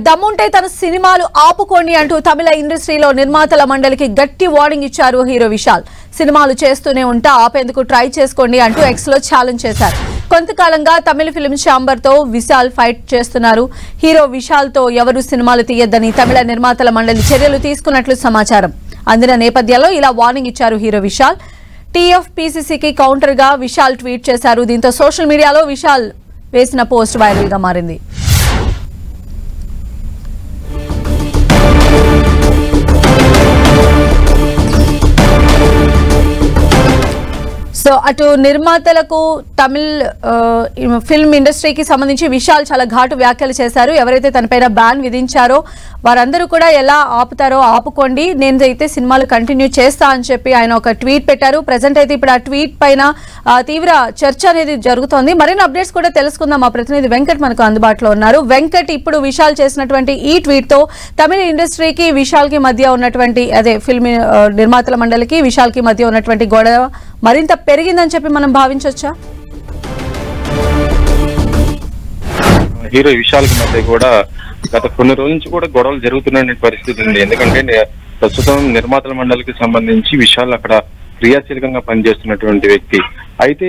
దమ్ముంటే తన సినిమాలు ఆపుకోండి అంటూ తమిళ ఇండస్ట్రీలో నిర్మాతల మండలికి గట్టి వార్నింగ్ ఇచ్చారు హీరో విశాల్. సినిమాలు చేస్తూనే ఉంటా ఆపేందుకు ట్రై చేసుకోండి అంటూ ఎక్స్ లో ఛాలెంజ్ చేశారు. కొంతకాలంగా తమిళ ఫిల్మ్ ఛాంబర్ తో విశాల్ ఫైట్ చేస్తున్నారు. హీరో విశాల్ తో ఎవరు సినిమాలు తీయొద్దని తమిళ నిర్మాతల మండలి చర్యలు తీసుకున్నట్లు సమాచారం. అందిన నేపథ్యంలో ఇలా వార్నింగ్ ఇచ్చారు హీరో విశాల్. టీఎఫ్పీసీసీకి కౌంటర్ గా విశాల్ ట్వీట్ చేశారు. దీంతో సోషల్ మీడియాలో విశాల్ వేసిన పోస్ట్ వైరల్ గా మారింది. సో అటు నిర్మాతలకు తమిళ్ ఫిల్మ్ ఇండస్ట్రీకి సంబంధించి విశాల్ చాలా ఘాటు వ్యాఖ్యలు చేశారు. ఎవరైతే తనపైన బ్యాన్ విధించారో వారందరూ కూడా ఎలా ఆపుతారో ఆపుకోండి, నేనైతే సినిమాలు కంటిన్యూ చేస్తా అని చెప్పి ఆయన ఒక ట్వీట్ పెట్టారు. ప్రజెంట్ అయితే ఇప్పుడు ఆ ట్వీట్ పైన తీవ్ర చర్చ అనేది జరుగుతోంది. మరిన్ని అప్డేట్స్ కూడా తెలుసుకుందాం. మా ప్రతినిధి వెంకట్ మనకు అందుబాటులో ఉన్నారు. వెంకట్, ఇప్పుడు విశాల్ చేసినటువంటి ఈ ట్వీట్ తో తమిళ ఇండస్ట్రీకి విశాల్ కి మధ్య ఉన్నటువంటి ఫిల్మ్ నిర్మాతల మండలికి విశాల్ కి మధ్య ఉన్నటువంటి గొడవ మరింత పెరిగిందని చెప్పి మనం భావించవచ్చా? హీరో విశాల్ కి మధ్య కూడా గత కొన్ని రోజుల నుంచి కూడా గొడవలు జరుగుతున్న పరిస్థితి ఉంది. ఎందుకంటే ప్రస్తుతం నిర్మాతల మండలికి సంబంధించి విశాల్ అక్కడ క్రియాశీలకంగా పనిచేస్తున్నటువంటి వ్యక్తి. అయితే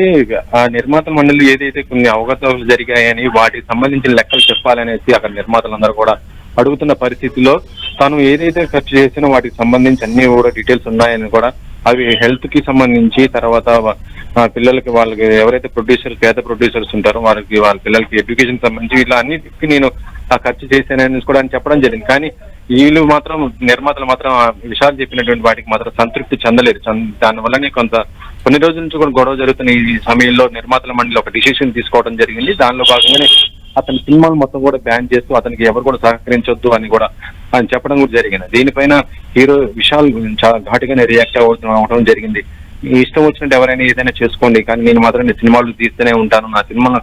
ఆ నిర్మాతల మండలి ఏదైతే కొన్ని అవగతాలు జరిగాయని వాటికి సంబంధించిన లెక్కలు చెప్పాలనేసి అక్కడ నిర్మాతలందరూ కూడా అడుగుతున్న పరిస్థితిలో తాను ఏదైతే ఖర్చు చేసినా వాటికి సంబంధించి అన్ని కూడా డీటెయిల్స్ ఉన్నాయని కూడా, అవి హెల్త్ కి సంబంధించి, తర్వాత పిల్లలకి వాళ్ళకి ఎవరైతే పేద ప్రొడ్యూసర్స్ ఉంటారో వారికి వాళ్ళ పిల్లలకి ఎడ్యుకేషన్ సంబంధించి ఇలా అన్నిటికీ నేను ఆ ఖర్చు చేశానని కూడా అని చెప్పడం జరిగింది. కానీ వీళ్ళు మాత్రం నిర్మాతలు మాత్రం విశాల్ చెప్పినటువంటి వాటికి మాత్రం సంతృప్తి చెందలేదు. దానివల్లనే కొన్ని రోజుల నుంచి కూడా గొడవ జరుగుతున్న ఈ సమయంలో నిర్మాతల మండలి ఒక డిసిషన్ తీసుకోవడం జరిగింది. దానిలో భాగంగానే అతని సినిమాలు మొత్తం కూడా బ్యాన్ చేస్తూ అతనికి ఎవరు కూడా సహకరించొద్దు అని కూడా ఆయన చెప్పడం కూడా జరిగింది. దీనిపైన హీరో విశాల్ చాలా ఘాటుగానే రియాక్ట్ అవడం జరిగింది. మీ ఇష్టం వచ్చినట్టు ఎవరైనా ఏదైనా చేసుకోండి, కానీ నేను మాత్రం సినిమాలు తీస్తూనే ఉంటాను, నా సినిమాను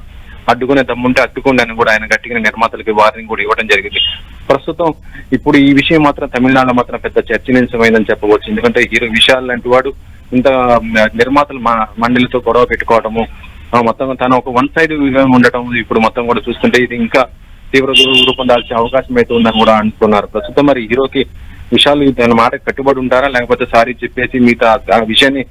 అడ్డుకునే దమ్ముంటే అడ్డుకోండి అని కూడా ఆయన గట్టిగా నిర్మాతలకి వార్నింగ్ కూడా ఇవ్వడం జరిగింది. ప్రస్తుతం ఇప్పుడు ఈ విషయం మాత్రం తమిళనాడులో మాత్రం పెద్ద చర్చనీయాంశమైందని చెప్పవచ్చు. ఎందుకంటే హీరో విశాల్ లాంటి వాడు ఇంత నిర్మాతల మండలితో గొడవ పెట్టుకోవడము, మొత్తం తను ఒక వన్ సైడ్ ఉండటం ఇప్పుడు మొత్తం కూడా చూస్తుంటే ఇది ఇంకా తీవ్ర రూపం దాల్చే అవకాశం అయితే ఉందని కూడా అంటున్నారు. ప్రస్తుతం మరి హీరోకి విశాల్ తన మాట కట్టుబడి ఉంటారా, లేకపోతే సారీ చెప్పేసి మిగతా ఆ విషయాన్ని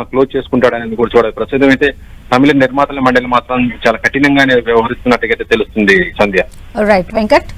క్లోజ్ చేసుకుంటాడని కూడా చూడాలి. ప్రస్తుతం అయితే తమిళ నిర్మాతల మండలి మాత్రం చాలా కఠినంగానే వ్యవహరిస్తున్నట్టుగా తెలుస్తుంది సంధ్య. రైట్ వెంకట్.